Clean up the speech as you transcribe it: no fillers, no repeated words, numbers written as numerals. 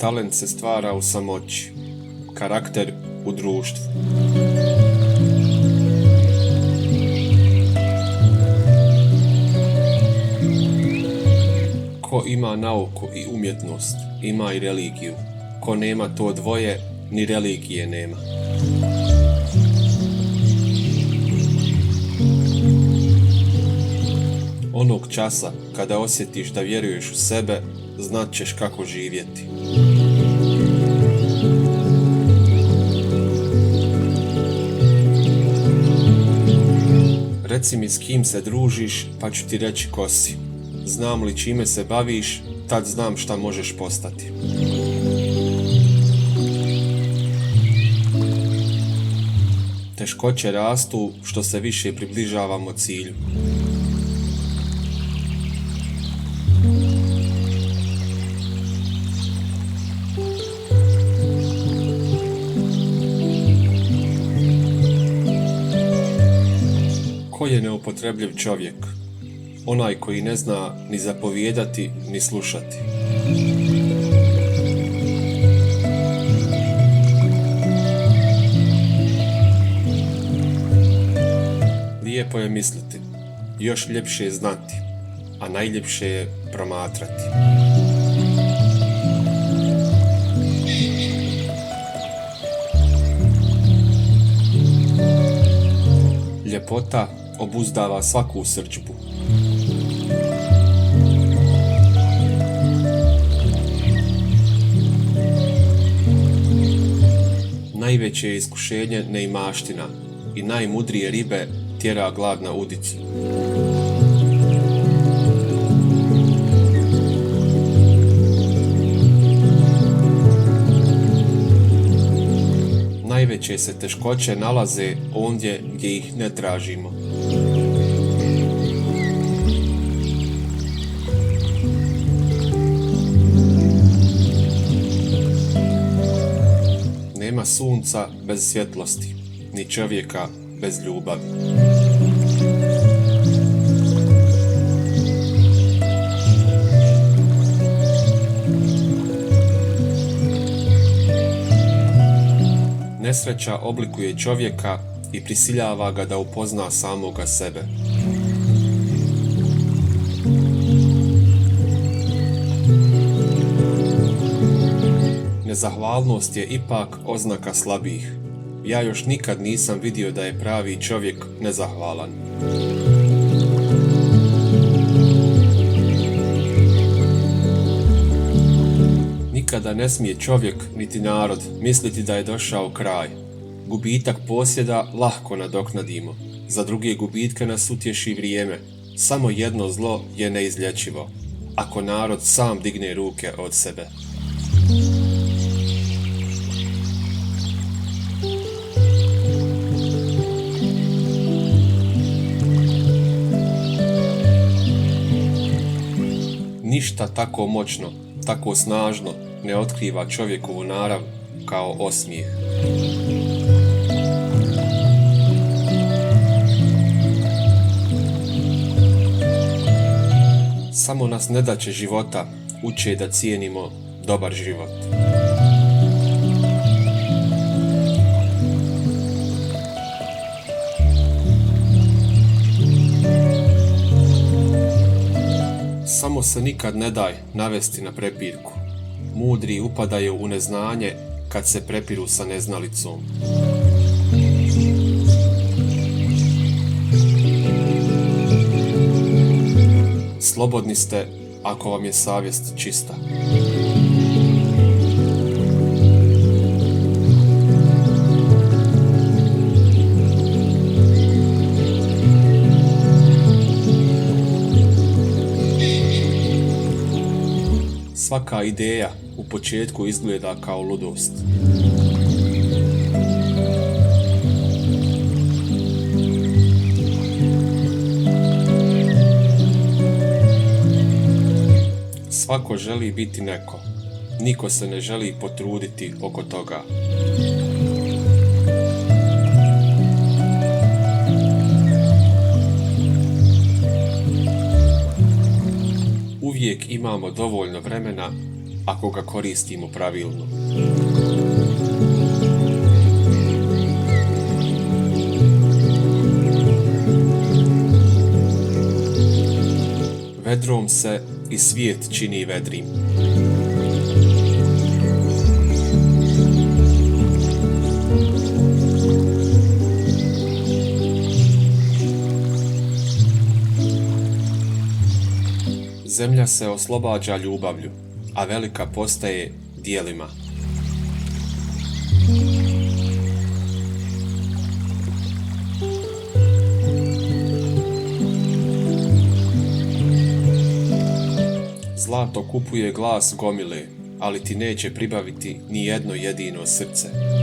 Talent se stvara u samoći, karakter u društvu. Ko ima nauku i umjetnost, ima i religiju. Ko nema to dvoje, ni religije nema. Onog časa, kada osjetiš da vjeruješ u sebe, znat ćeš kako živjeti. Reci mi s kim se družiš, pa ću ti reći ko si. Znam li čime se baviš, tad znam šta možeš postati. Teškoće rastu što se više približavamo cilju. Ko je neupotrebljiv čovjek? Onaj koji ne zna ni zapovijedati, ni slušati. Lijepo je misliti, još ljepše je znati, a najljepše je promatrati. Ljepota obuzdava svaku srdžbu. Najveće je iskušenje neimaština i najmudrije ribe tjera glad na udicu. Najveće se teškoće nalaze ondje gdje ih ne tražimo. Nema sunca bez svjetlosti, ni čovjeka bez ljubavi. Nesreća oblikuje čovjeka i prisiljava ga da upozna samoga sebe. Nezahvalnost je ipak oznaka slabih. Ja još nikad nisam vidio da je pravi čovjek nezahvalan. Nikada ne smije čovjek niti narod misliti da je došao kraj. Gubitak posjeda lahko nadoknadimo. Za druge gubitke nas utješi vrijeme. Samo jedno zlo je neizlječivo. Ako narod sam digne ruke od sebe. Ništa tako moćno, tako snažno ne otkriva čovjekovu narav kao osmijeh. Samo nas nedaće života uče da cijenimo dobar život. Samo se nikad ne daj navesti na prepirku. Mudri upadaju u neznanje kad se prepiru sa neznalicom. Slobodni ste ako vam je savjest čista. Svaka ideja u početku izgleda kao ludost. Svako želi biti neko. Niko se ne želi potruditi oko toga. Uvijek imamo dovoljno vremena ako ga koristimo pravilno. Vedrom se i svijet čini vedrim. Zemlja se oslobađa ljubavlju, a velika postaje djelima. Zlato kupuje glas gomile, ali ti neće pribaviti ni jedno jedino srce.